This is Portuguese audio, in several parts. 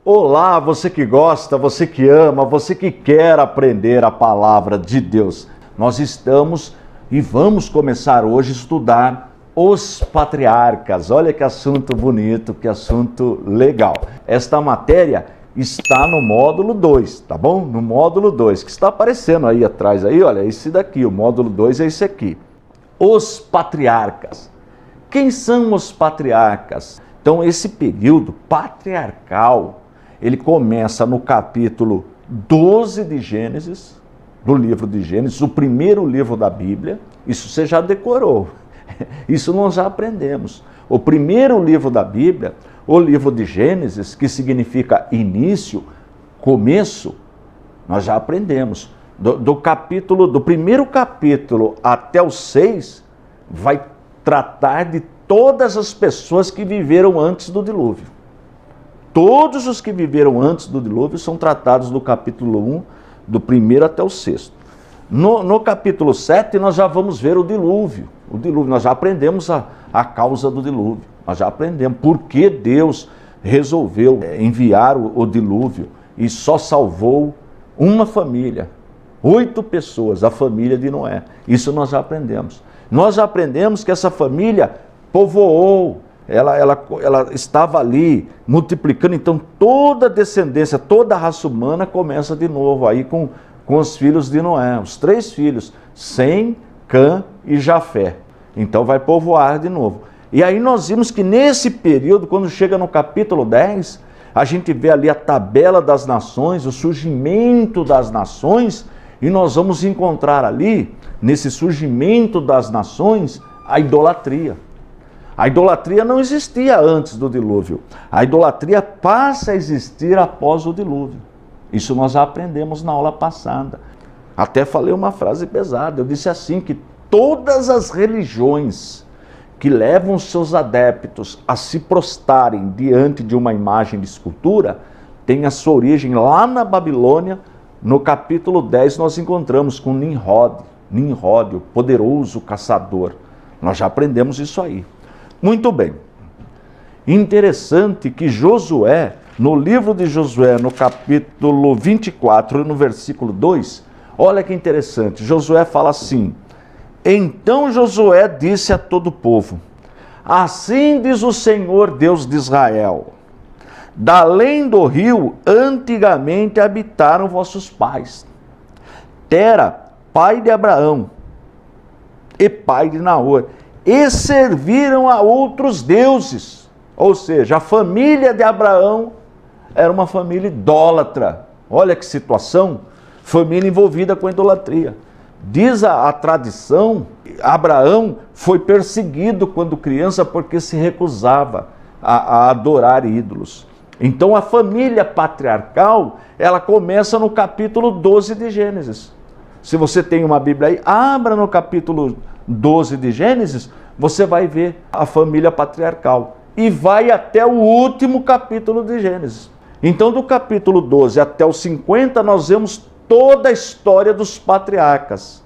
Olá, você que gosta, você que ama, você que quer aprender a palavra de Deus. Nós estamos e vamos começar hoje a estudar os patriarcas. Olha que assunto bonito, que assunto legal. Esta matéria está no módulo 2, tá bom? No módulo 2, que está aparecendo aí atrás, aí, olha, esse daqui, o módulo 2 é esse aqui. Os patriarcas. Quem são os patriarcas? Então, esse período patriarcal, ele começa no capítulo 12 de Gênesis, do livro de Gênesis, o primeiro livro da Bíblia. Isso você já decorou, isso nós já aprendemos. O primeiro livro da Bíblia, o livro de Gênesis, que significa início, começo, nós já aprendemos. Do primeiro capítulo até o 6, vai tratar de todas as pessoas que viveram antes do dilúvio. Todos os que viveram antes do dilúvio são tratados do capítulo 1, do primeiro até o 6. No capítulo 7, nós já vamos ver o dilúvio. O dilúvio, nós já aprendemos a causa do dilúvio. Nós já aprendemos por que Deus resolveu enviar o dilúvio e só salvou uma família, 8 pessoas, a família de Noé. Isso nós já aprendemos. Nós já aprendemos que essa família povoou, ela estava ali multiplicando, então toda a descendência, toda a raça humana começa de novo aí com os filhos de Noé, os 3 filhos, Sem, Cã e Jafé. Então vai povoar de novo. E aí nós vimos que nesse período, quando chega no capítulo 10, a gente vê ali a tabela das nações, o surgimento das nações, e nós vamos encontrar ali, nesse surgimento das nações, a idolatria. A idolatria não existia antes do dilúvio. A idolatria passa a existir após o dilúvio. Isso nós já aprendemos na aula passada. Até falei uma frase pesada. Eu disse assim, que todas as religiões que levam seus adeptos a se prostrarem diante de uma imagem de escultura, têm a sua origem lá na Babilônia. No capítulo 10 nós encontramos com Nimrod, o poderoso caçador. Nós já aprendemos isso aí. Muito bem. Interessante que Josué, no livro de Josué, no capítulo 24, no versículo 2, olha que interessante, Josué fala assim: então Josué disse a todo o povo, assim diz o Senhor Deus de Israel, da além do rio antigamente habitaram vossos pais, Tera, pai de Abraão, e pai de Naor, e serviram a outros deuses. Ou seja, a família de Abraão era uma família idólatra. Olha que situação, família envolvida com idolatria. Diz a tradição, Abraão foi perseguido quando criança porque se recusava a adorar ídolos. Então a família patriarcal, ela começa no capítulo 12 de Gênesis. Se você tem uma Bíblia aí, abra no capítulo 12 de Gênesis, você vai ver a família patriarcal. E vai até o último capítulo de Gênesis. Então, do capítulo 12 até o 50, nós vemos toda a história dos patriarcas.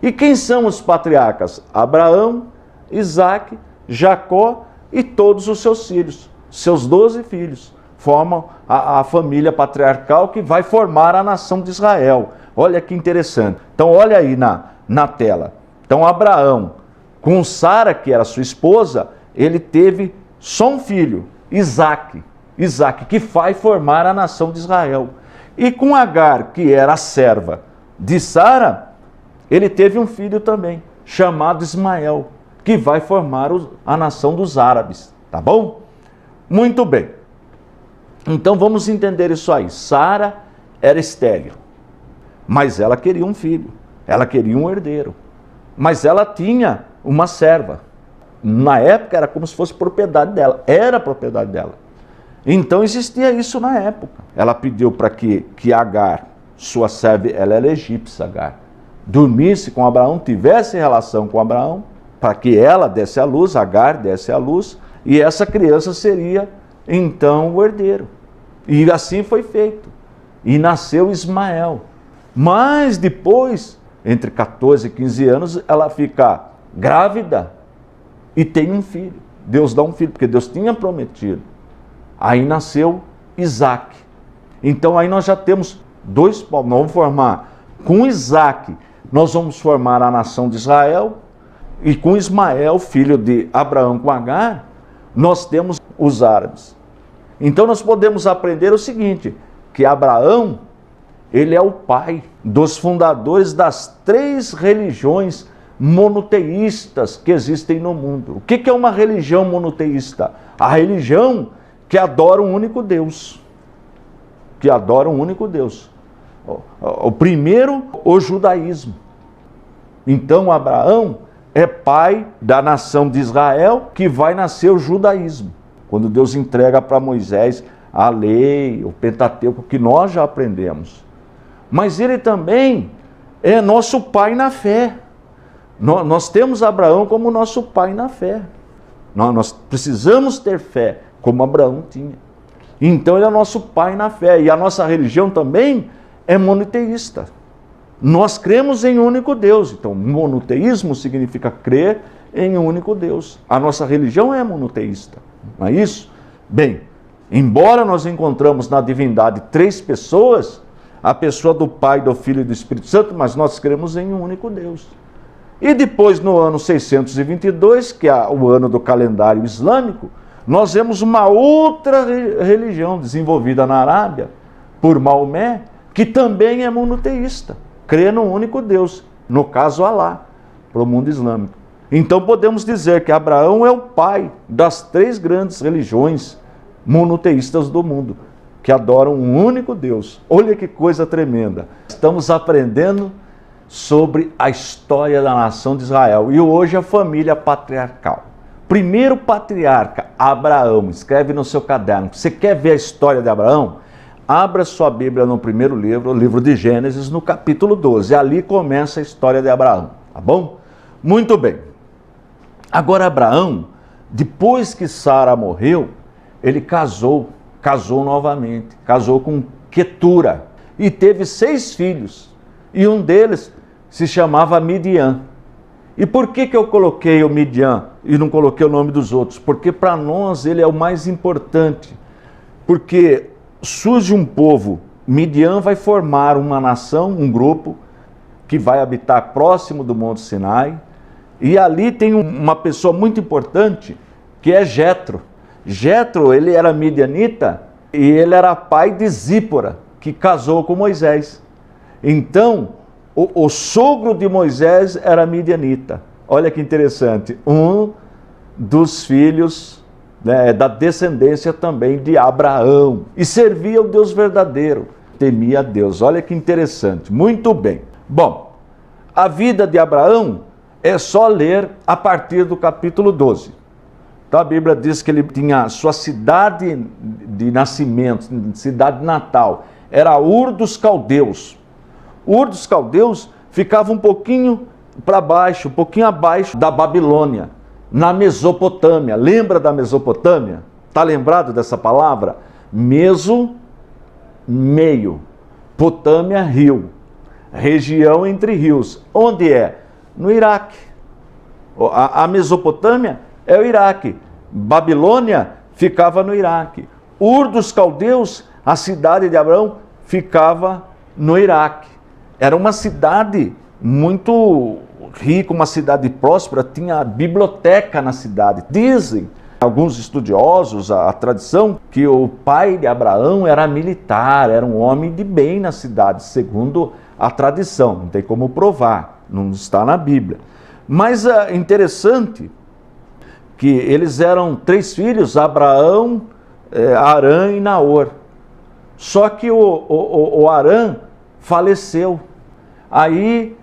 E quem são os patriarcas? Abraão, Isaac, Jacó e todos os seus filhos. Seus 12 filhos formam a família patriarcal que vai formar a nação de Israel. Olha que interessante. Então, olha aí na tela. Então, Abraão, com Sara, que era sua esposa, ele teve só um filho, Isaac, que vai formar a nação de Israel. E com Agar, que era a serva de Sara, ele teve um filho também, chamado Ismael, que vai formar a nação dos árabes. Tá bom? Muito bem. Então vamos entender isso aí. Sara era estéril, mas ela queria um filho, ela queria um herdeiro. Mas ela tinha uma serva. Na época era como se fosse propriedade dela. Era propriedade dela. Então existia isso na época. Ela pediu para que Agar, sua serva, ela era egípcia, Agar, dormisse com Abraão, tivesse relação com Abraão, para que ela desse à luz, Agar desse à luz, e essa criança seria então o herdeiro. E assim foi feito. E nasceu Ismael. Mas depois, entre 14 e 15 anos, ela fica grávida e tem um filho. Deus dá um filho, porque Deus tinha prometido. Aí nasceu Isaac. Então aí nós já temos dois povos. Nós vamos formar, com Isaac, nós vamos formar a nação de Israel, e com Ismael, filho de Abraão com Agar, nós temos os árabes. Então nós podemos aprender o seguinte, que Abraão, ele é o pai dos fundadores das 3 religiões monoteístas que existem no mundo. O que é uma religião monoteísta? A religião que adora um único Deus. Que adora um único Deus. O primeiro, o judaísmo. Então Abraão é pai da nação de Israel, que vai nascer o judaísmo. Quando Deus entrega para Moisés a lei, o Pentateuco, que nós já aprendemos. Mas ele também é nosso pai na fé. Nós temos Abraão como nosso pai na fé. Nós precisamos ter fé, como Abraão tinha. Então ele é nosso pai na fé. E a nossa religião também é monoteísta. Nós cremos em um único Deus. Então, monoteísmo significa crer em um único Deus. A nossa religião é monoteísta, não é isso? Bem, embora nós encontramos na divindade 3 pessoas, a pessoa do Pai, do Filho e do Espírito Santo, mas nós cremos em um único Deus. E depois, no ano 622, que é o ano do calendário islâmico, nós vemos uma outra religião desenvolvida na Arábia, por Maomé, que também é monoteísta, crê num único Deus, no caso Alá, para o mundo islâmico. Então podemos dizer que Abraão é o pai das 3 grandes religiões monoteístas do mundo, que adoram um único Deus. Olha que coisa tremenda. Estamos aprendendo sobre a história da nação de Israel. E hoje a família patriarcal. Primeiro patriarca, Abraão. Escreve no seu caderno. Você quer ver a história de Abraão? Abra sua Bíblia no primeiro livro, o livro de Gênesis, no capítulo 12. Ali começa a história de Abraão. Tá bom? Muito bem. Agora Abraão, depois que Sara morreu, ele casou novamente, casou com Quetura e teve 6 filhos, e um deles se chamava Midian. E por que eu coloquei o Midian e não coloquei o nome dos outros? Porque para nós ele é o mais importante, porque surge um povo, Midian vai formar uma nação, um grupo, que vai habitar próximo do Monte Sinai, e ali tem uma pessoa muito importante, que é Jetro. Jetro, ele era midianita, e ele era pai de Zípora, que casou com Moisés. Então, o sogro de Moisés era midianita. Olha que interessante, um dos filhos, né, da descendência também de Abraão. E servia o Deus verdadeiro, temia a Deus. Olha que interessante, muito bem. Bom, a vida de Abraão é só ler a partir do capítulo 12. Então a Bíblia diz que ele tinha sua cidade de nascimento, cidade natal, era Ur dos Caldeus. Ur dos Caldeus ficava um pouquinho para baixo, um pouquinho abaixo da Babilônia, na Mesopotâmia. Lembra da Mesopotâmia? Está lembrado dessa palavra? Meso, meio. Potâmia, rio. Região entre rios. Onde é? No Iraque. A Mesopotâmia é o Iraque. Babilônia ficava no Iraque. Ur dos Caldeus, a cidade de Abraão, ficava no Iraque. Era uma cidade muito rica, uma cidade próspera, tinha biblioteca na cidade. Dizem alguns estudiosos, a tradição, que o pai de Abraão era militar, era um homem de bem na cidade, segundo a tradição. Não tem como provar, não está na Bíblia. Mas é interessante que eles eram 3 filhos, Abraão, Arã e Naor. Só que o Arã faleceu. Aí,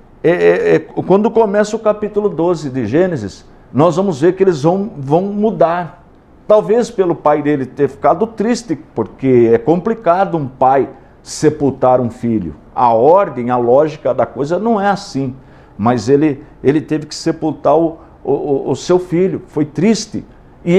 quando começa o capítulo 12 de Gênesis, nós vamos ver que eles vão mudar. Talvez pelo pai dele ter ficado triste, porque é complicado um pai sepultar um filho. A ordem, a lógica da coisa não é assim. Mas ele teve que sepultar o seu filho, foi triste. E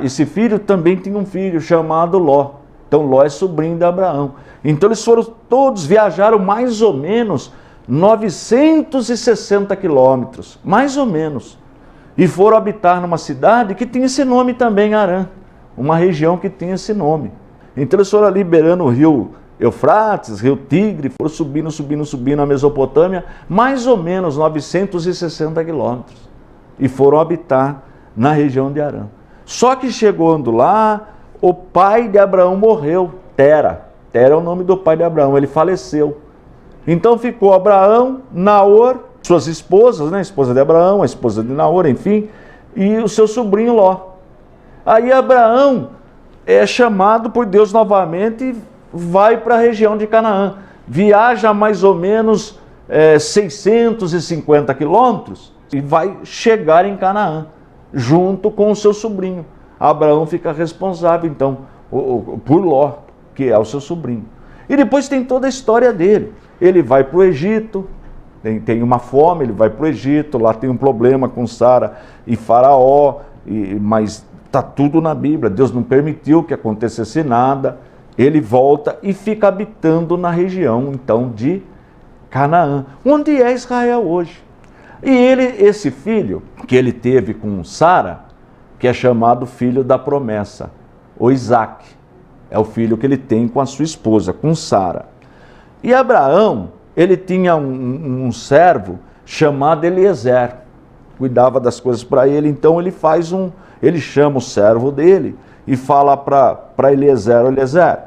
esse filho também tinha um filho chamado Ló. Então Ló é sobrinho de Abraão. Então eles viajaram mais ou menos 960 quilômetros, mais ou menos. E foram habitar numa cidade que tinha esse nome também, Harã. Uma região que tinha esse nome. Então eles foram liberando o rio Eufrates, rio Tigre, foram subindo a Mesopotâmia, mais ou menos 960 quilômetros, e foram habitar na região de Harã. Só que chegando lá, o pai de Abraão morreu, Tera. Tera é o nome do pai de Abraão, ele faleceu. Então ficou Abraão, Naor, suas esposas, né? A esposa de Abraão, a esposa de Naor, enfim, e o seu sobrinho Ló. Aí Abraão é chamado por Deus novamente e vai para a região de Canaã. Viaja mais ou menos 650 quilômetros e vai chegar em Canaã, junto com o seu sobrinho. Abraão fica responsável, então, por Ló, que é o seu sobrinho. E depois tem toda a história dele. Ele vai para o Egito, tem uma fome, ele vai para o Egito, lá tem um problema com Sara e Faraó, mas está tudo na Bíblia. Deus não permitiu que acontecesse nada. Ele volta e fica habitando na região, então, de Canaã, onde é Israel hoje. E esse filho que ele teve com Sara, que é chamado filho da promessa, o Isaac, é o filho que ele tem com a sua esposa, com Sara. E Abraão, ele tinha um servo chamado Eliezer, cuidava das coisas para ele, então ele chama o servo dele e fala para Eliezer, Eliezer,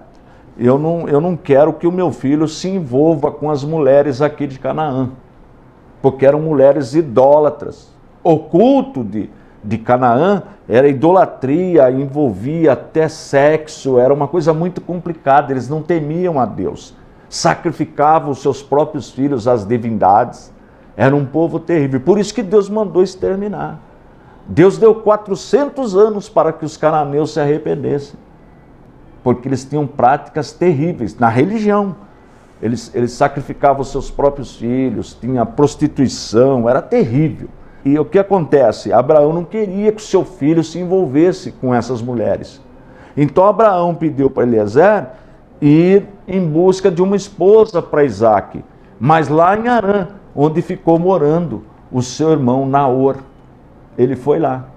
eu não quero que o meu filho se envolva com as mulheres aqui de Canaã, porque eram mulheres idólatras. O culto de Canaã era idolatria, envolvia até sexo, era uma coisa muito complicada, eles não temiam a Deus, sacrificavam os seus próprios filhos às divindades, era um povo terrível, por isso que Deus mandou exterminar. Deus deu 400 anos para que os cananeus se arrependessem, porque eles tinham práticas terríveis na religião. Eles sacrificavam os seus próprios filhos, tinha prostituição, era terrível. E o que acontece? Abraão não queria que o seu filho se envolvesse com essas mulheres. Então Abraão pediu para Eliezer ir em busca de uma esposa para Isaac, mas lá em Harã, onde ficou morando o seu irmão Naor. Ele foi lá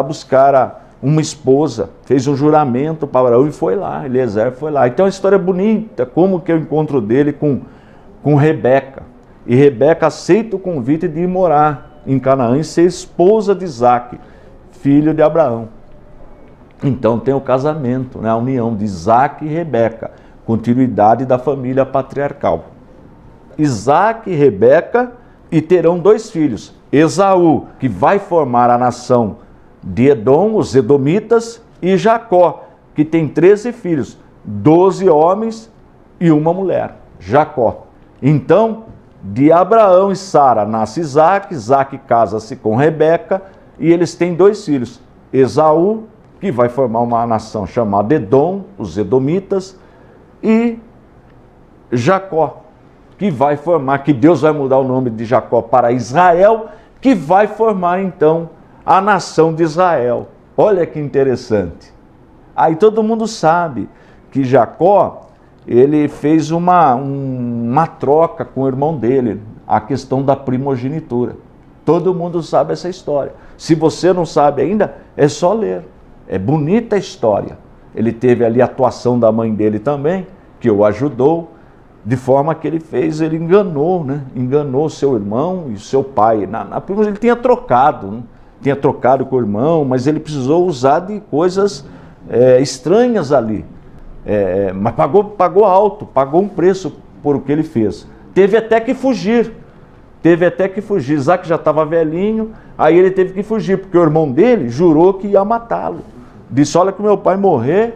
buscar uma esposa, fez um juramento para Abraão e foi lá, Eliezer foi lá. Então a história é bonita, como que é o encontro dele com Rebeca. E Rebeca aceita o convite de ir morar em Canaã e ser esposa de Isaac, filho de Abraão. Então tem o casamento, né? A união de Isaac e Rebeca, continuidade da família patriarcal. Isaac e Rebeca, e terão 2 filhos, Esaú, que vai formar a nação de Edom, os edomitas, e Jacó, que tem 13 filhos, 12 homens e uma mulher, Jacó. Então, de Abraão e Sara nasce Isaac, Isaac casa-se com Rebeca, e eles têm 2 filhos, Esaú, que vai formar uma nação chamada Edom, os edomitas, e Jacó, que vai formar, que Deus vai mudar o nome de Jacó para Israel, que vai formar então a nação de Israel. Olha que interessante. Aí todo mundo sabe que Jacó, ele fez uma troca com o irmão dele, a questão da primogenitura. Todo mundo sabe essa história. Se você não sabe ainda, é só ler. É bonita a história. Ele teve ali a atuação da mãe dele também, que o ajudou, de forma que ele enganou, né? Enganou seu irmão e seu pai. Na primogenitura ele tinha trocado, né? Tinha trocado com o irmão, mas ele precisou usar de coisas estranhas ali. Mas pagou alto, pagou um preço por o que ele fez. Teve até que fugir. Isaac já estava velhinho, aí ele teve que fugir, porque o irmão dele jurou que ia matá-lo. Disse, olha, que meu pai morrer,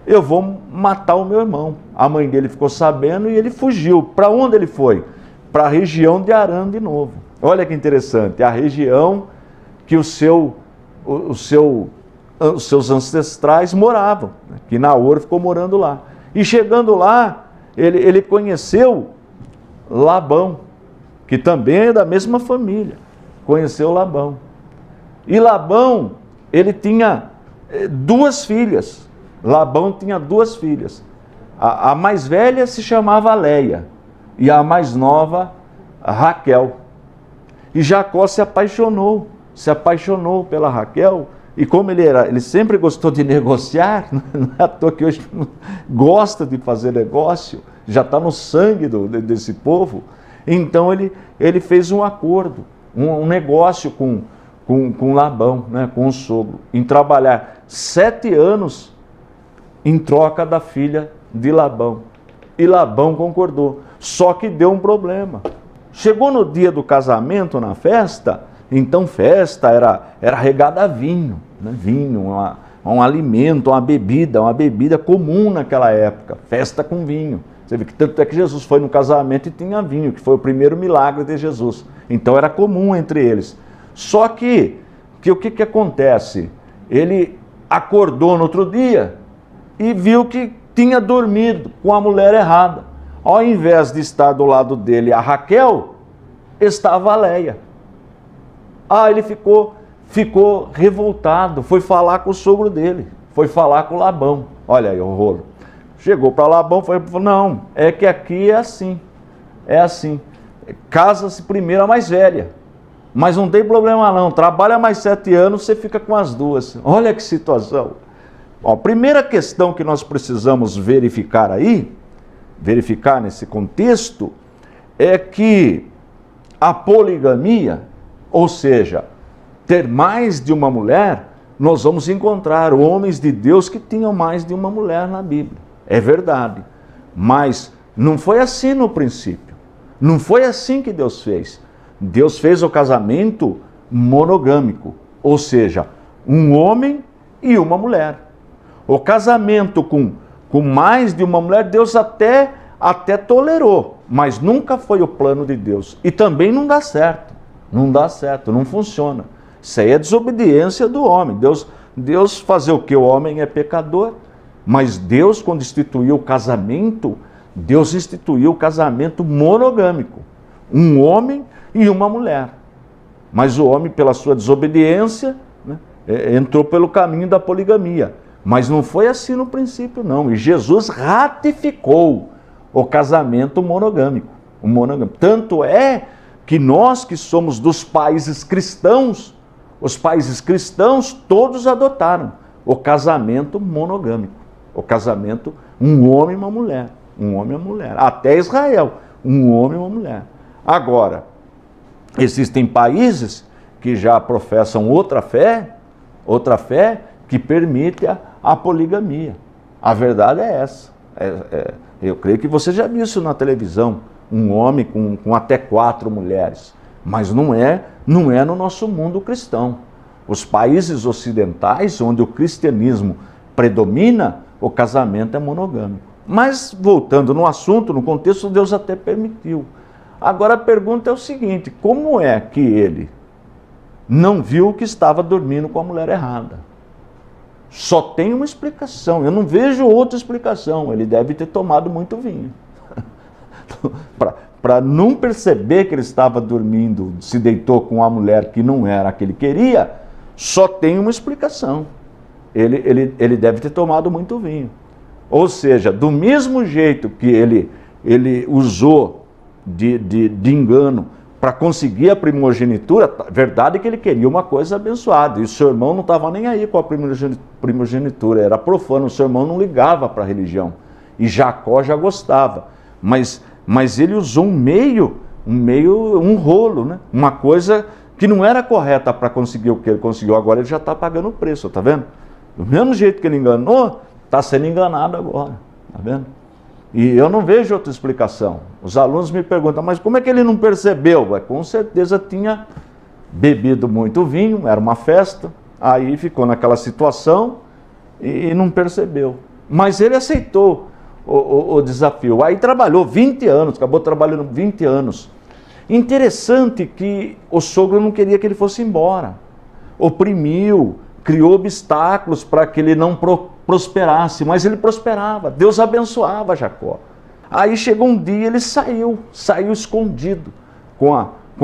eu vou matar o meu irmão. A mãe dele ficou sabendo e ele fugiu. Para onde ele foi? Para a região de Harã de novo. Olha que interessante, a região que os seus ancestrais moravam, que Naor ficou morando lá. E chegando lá, ele conheceu Labão, que também é da mesma família. Conheceu Labão. E Labão, ele tinha 2 filhas. Labão tinha 2 filhas. A mais velha se chamava Leia e a mais nova, Raquel. E Jacó se apaixonou pela Raquel E como ele sempre gostou de negociar, não é à toa que hoje gosta de fazer negócio, já está no sangue desse povo, então ele fez um acordo, um negócio com Labão, né, com o sogro, em trabalhar 7 anos em troca da filha de Labão. E Labão concordou, só que deu um problema. Chegou no dia do casamento, na festa, então festa era regada a vinho, né? Vinho, um alimento, uma bebida comum naquela época, festa com vinho. Você vê que tanto é que Jesus foi no casamento e tinha vinho, que foi o primeiro milagre de Jesus. Então era comum entre eles. Só que o que acontece? Ele acordou no outro dia e viu que tinha dormido com a mulher errada. Ao invés de estar do lado dele a Raquel, estava a Léia. Ele ficou revoltado, foi falar com o sogro dele, foi falar com Labão. Olha aí o rolo. Chegou para Labão, falou, não, é que aqui é assim, casa-se primeiro a mais velha, mas não tem problema não, trabalha mais 7 anos, você fica com as duas. Olha que situação. Bom, a primeira questão que nós precisamos verificar nesse contexto, é que a poligamia, ou seja, ter mais de uma mulher, nós vamos encontrar homens de Deus que tinham mais de uma mulher na Bíblia. É verdade. Mas não foi assim no princípio. Não foi assim que Deus fez. Deus fez o casamento monogâmico, ou seja, um homem e uma mulher. O casamento com mais de uma mulher, Deus até tolerou, mas nunca foi o plano de Deus. E também não dá certo. Não funciona. Isso aí é desobediência do homem. Deus fazer o que? O homem é pecador, mas Deus, quando instituiu o casamento, Deus instituiu o casamento monogâmico. Um homem e uma mulher. Mas o homem, pela sua desobediência, né, entrou pelo caminho da poligamia. Mas não foi assim no princípio, não. E Jesus ratificou o casamento monogâmico. Tanto é que nós que somos dos países cristãos, os países cristãos todos adotaram o casamento monogâmico. O casamento, um homem e uma mulher. Um homem e uma mulher. Até Israel, um homem e uma mulher. Agora, existem países que já professam outra fé que permite a poligamia. A verdade é essa. Eu creio que você já viu isso na televisão. Um homem com até 4 mulheres. Mas não é no nosso mundo cristão. Os países ocidentais, onde o cristianismo predomina, o casamento é monogâmico. Mas, voltando no assunto, no contexto, Deus até permitiu. Agora a pergunta é o seguinte, como é que ele não viu que estava dormindo com a mulher errada? Só tem uma explicação, eu não vejo outra explicação. Ele deve ter tomado muito vinho. Para não perceber que ele estava dormindo, se deitou com uma mulher que não era a que ele queria, só tem uma explicação. Ele deve ter tomado muito vinho. Ou seja, do mesmo jeito que ele usou de engano para conseguir a primogenitura, verdade é que ele queria uma coisa abençoada, e o seu irmão não estava nem aí com a primogenitura, era profano, o seu irmão não ligava para a religião, e Jacó já gostava, mas ele usou um rolo, né? Uma coisa que não era correta para conseguir o que ele conseguiu, agora ele já está pagando o preço, está vendo? Do mesmo jeito que ele enganou, está sendo enganado agora, está vendo? E eu não vejo outra explicação. Os alunos me perguntam, mas como é que ele não percebeu? Com certeza tinha bebido muito vinho, era uma festa, aí ficou naquela situação e não percebeu. Mas ele aceitou o desafio. Aí trabalhou 20 anos, acabou trabalhando 20 anos. Interessante que o sogro não queria que ele fosse embora. Oprimiu, criou obstáculos para que ele não prosperasse, mas ele prosperava, Deus abençoava Jacó. Aí chegou um dia, ele saiu escondido com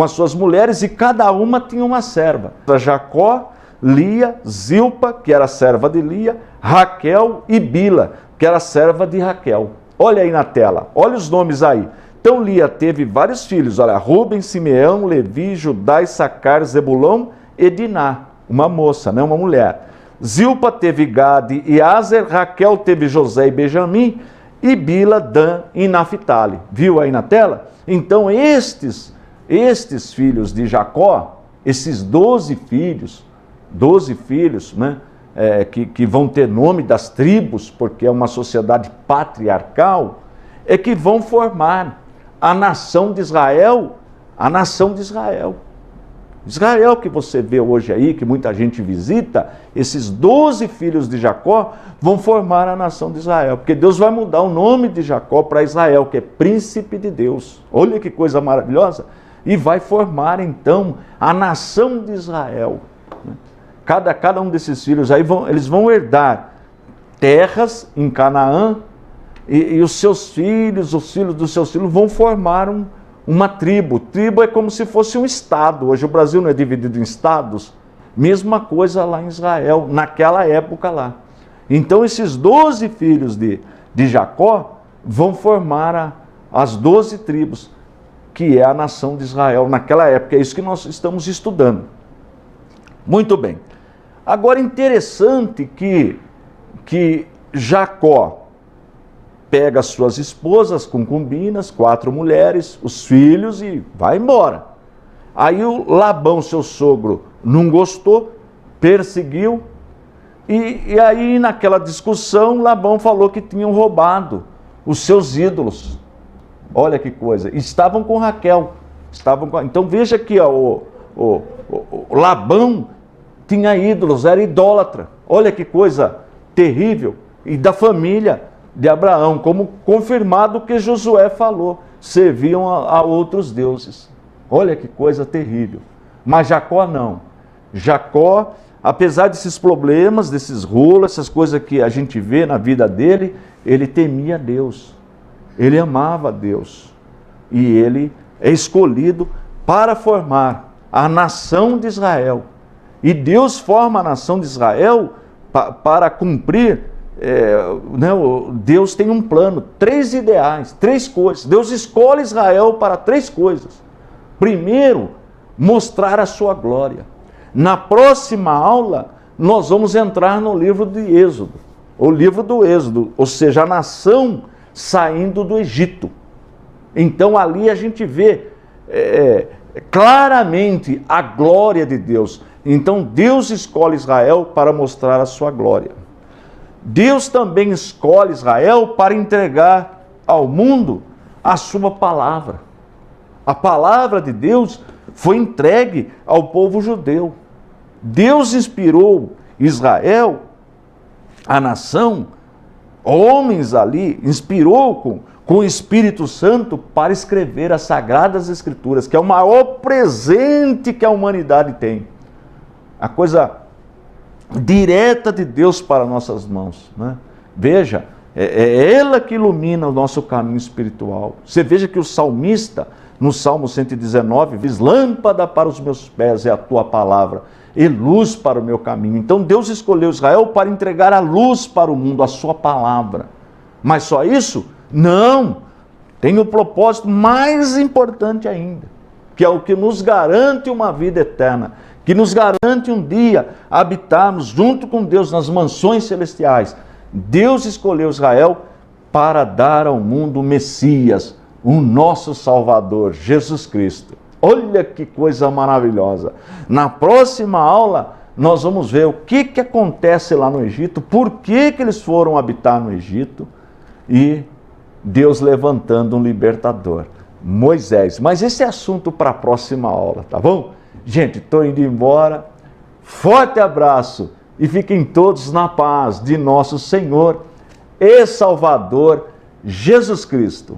as suas mulheres, e cada uma tinha uma serva. Jacó, Lia, Zilpa, que era serva de Lia, Raquel e Bila, que era serva de Raquel. Olha aí na tela, olha os nomes aí. Então Lia teve vários filhos, olha, Rúben, Simeão, Levi, Judá, Issacar, Zebulão e Diná. uma moça, né? Uma mulher. Zilpa teve Gade e Aser, Raquel teve José e Benjamim, e Bila, Dan e Naphtali. Viu aí na tela? Então estes filhos de Jacó, esses 12 filhos, né? Que vão ter nome das tribos, porque é uma sociedade patriarcal, é que vão formar a nação de Israel, a nação de Israel. Israel que você vê hoje aí, que muita gente visita, esses 12 filhos de Jacó vão formar a nação de Israel, porque Deus vai mudar o nome de Jacó para Israel, que é príncipe de Deus. Olha que coisa maravilhosa! E vai formar então a nação de Israel. Cada um desses filhos aí eles vão herdar terras em Canaã, e os seus filhos, os filhos dos seus filhos vão formar uma tribo. Tribo é como se fosse um estado. Hoje o Brasil não é dividido em estados. Mesma coisa lá em Israel, naquela época lá. Então esses 12 filhos de Jacó vão formar as 12 tribos, que é a nação de Israel naquela época. É isso que nós estamos estudando. Muito bem. Agora, interessante que Jacó pega as suas esposas, concubinas, 4 mulheres, os filhos e vai embora. Aí o Labão, seu sogro, não gostou, perseguiu, e aí naquela discussão Labão falou que tinham roubado os seus ídolos. Olha que coisa, estavam com Raquel. Então veja que o Labão tinha ídolos, era idólatra. Olha que coisa terrível. E da família de Abraão, como confirmado que Josué falou, serviam a outros deuses. Olha que coisa terrível. Mas Jacó não. Jacó, apesar desses problemas, desses rolos, essas coisas que a gente vê na vida dele, ele temia Deus. Ele amava Deus. E ele é escolhido para formar a nação de Israel. E Deus forma a nação de Israel para cumprir, Deus tem um plano, 3 ideais, 3 coisas. Deus escolhe Israel para 3 coisas. Primeiro, mostrar a sua glória. Na próxima aula, nós vamos entrar no livro de Êxodo, o livro do Êxodo, ou seja, a nação saindo do Egito. Então ali a gente vê claramente a glória de Deus. Então Deus escolhe Israel para mostrar a sua glória. Deus também escolhe Israel para entregar ao mundo a sua palavra. A palavra de Deus foi entregue ao povo judeu. Deus inspirou Israel, a nação, homens ali, inspirou com o Espírito Santo para escrever as Sagradas Escrituras, que é o maior presente que a humanidade tem. A coisa direta de Deus para nossas mãos, né? Veja, é ela que ilumina o nosso caminho espiritual. Você veja que o salmista, no Salmo 119, diz: lâmpada para os meus pés é a tua palavra e luz para o meu caminho. Então Deus escolheu Israel para entregar a luz para o mundo, a sua palavra. Mas só isso? Não! Tem o propósito mais importante ainda, que é o que nos garante uma vida eterna, que nos garante um dia habitarmos junto com Deus nas mansões celestiais. Deus escolheu Israel para dar ao mundo o Messias, o nosso Salvador, Jesus Cristo. Olha que coisa maravilhosa! Na próxima aula, nós vamos ver o que acontece lá no Egito, por que eles foram habitar no Egito, e Deus levantando um libertador, Moisés. Mas esse é assunto para a próxima aula, tá bom? Gente, estou indo embora. Forte abraço e fiquem todos na paz de nosso Senhor e Salvador Jesus Cristo.